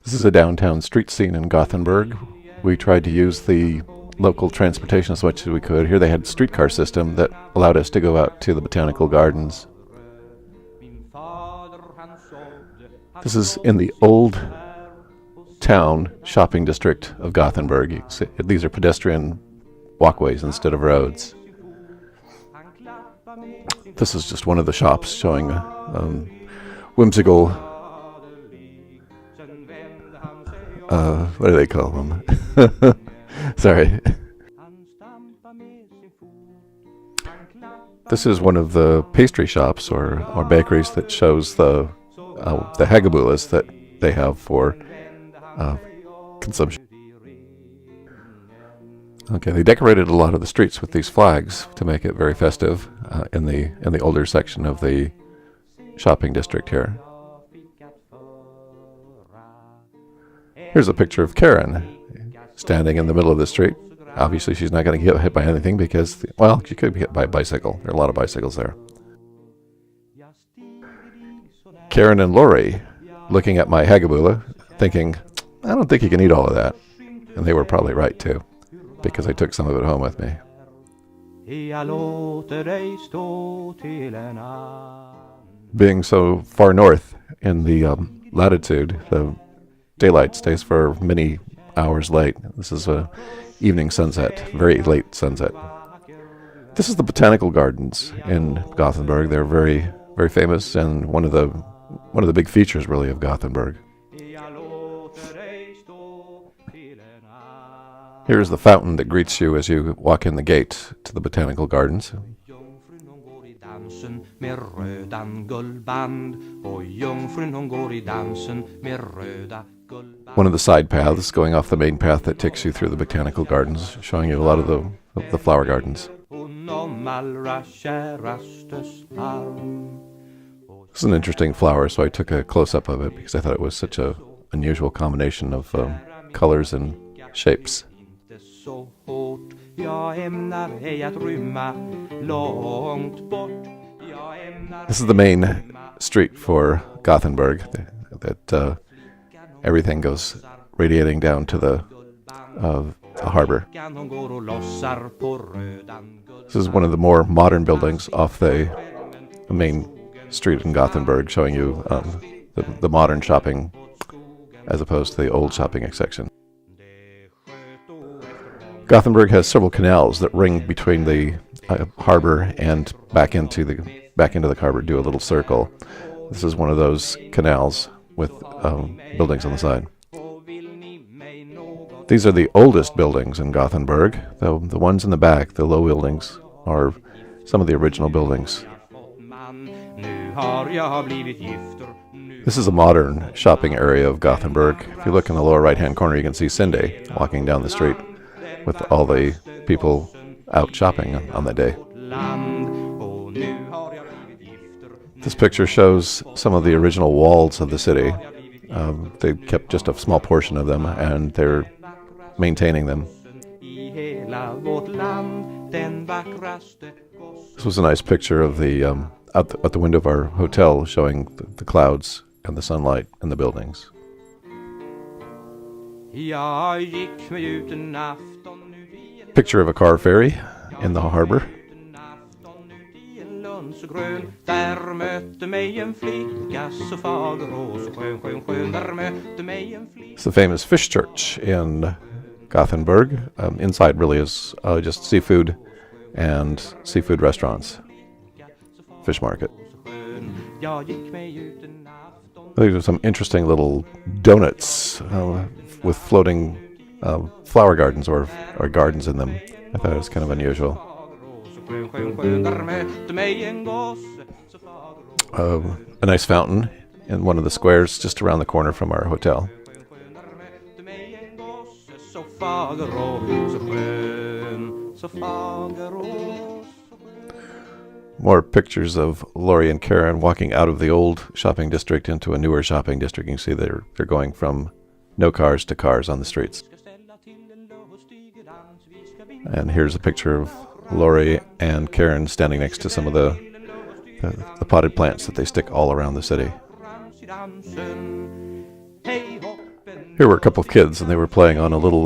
This is a downtown street scene in Gothenburg. We tried to use the local transportation as much as we could. Here they had a streetcar system that allowed us to go out to the botanical gardens. This is in the old town shopping district of Gothenburg. You see, these are pedestrian walkways instead of roads. This is just one of the shops showing whimsical, what do they call them? Sorry. This is one of the pastry shops or bakeries that shows the hagabulas that they have for consumption. Okay, they decorated a lot of the streets with these flags to make it very festive in the older section of the shopping district here. Here's a picture of Karen standing in the middle of the street. Obviously, she's not going to get hit by anything because, well, she could be hit by a bicycle. There are a lot of bicycles there. Karen and Lori looking at my hagabula, thinking, I don't think you can eat all of that. And they were probably right, too, because I took some of it home with me. Being so far north in the latitude, the daylight stays for many hours late. This is a evening sunset, very late sunset. This is the botanical gardens in Gothenburg. They're very, very famous and one of the big features really of Gothenburg. Here's the fountain that greets you as you walk in the gate to the botanical gardens. One of the side paths going off the main path that takes you through the botanical gardens, showing you a lot of the flower gardens. This is an interesting flower, so I took a close-up of it because I thought it was such an unusual combination of colors and shapes. This is the main street for Gothenburg. That everything goes radiating down to the harbor. This is one of the more modern buildings off the main street in Gothenburg, showing you the modern shopping as opposed to the old shopping section. Gothenburg has several canals that ring between the harbor and back into the harbor, do a little circle. This is one of those canals with buildings on the side. These are the oldest buildings in Gothenburg. The ones in the back, the low buildings, are some of the original buildings. This is a modern shopping area of Gothenburg. If you look in the lower right-hand corner, you can see Cindy walking down the street with all the people out shopping on that day. This picture shows some of the original walls of the city. They kept just a small portion of them, and they're maintaining them. This was a nice picture of the out the window of our hotel, showing the clouds and the sunlight and the buildings. Picture of a car ferry in the harbor. It's the famous fish church in Gothenburg. Inside really is just seafood and seafood restaurants. Fish market. These are some interesting little donuts with floating flower gardens or gardens in them. I thought it was kind of unusual. A nice fountain in one of the squares just around the corner from our hotel. More pictures of Lori and Karen walking out of the old shopping district into a newer shopping district. You can see they're going from no cars to cars on the streets. And here's a picture of Lori and Karen standing next to some of the potted plants that they stick all around the city. Here were a couple of kids, and they were playing on a little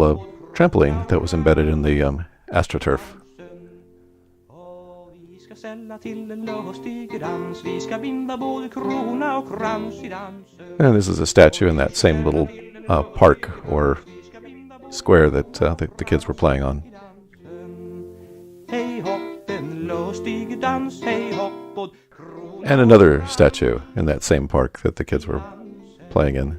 trampoline that was embedded in the AstroTurf. And this is a statue in that same little park or square that the kids were playing on. And another statue in that same park that the kids were playing in.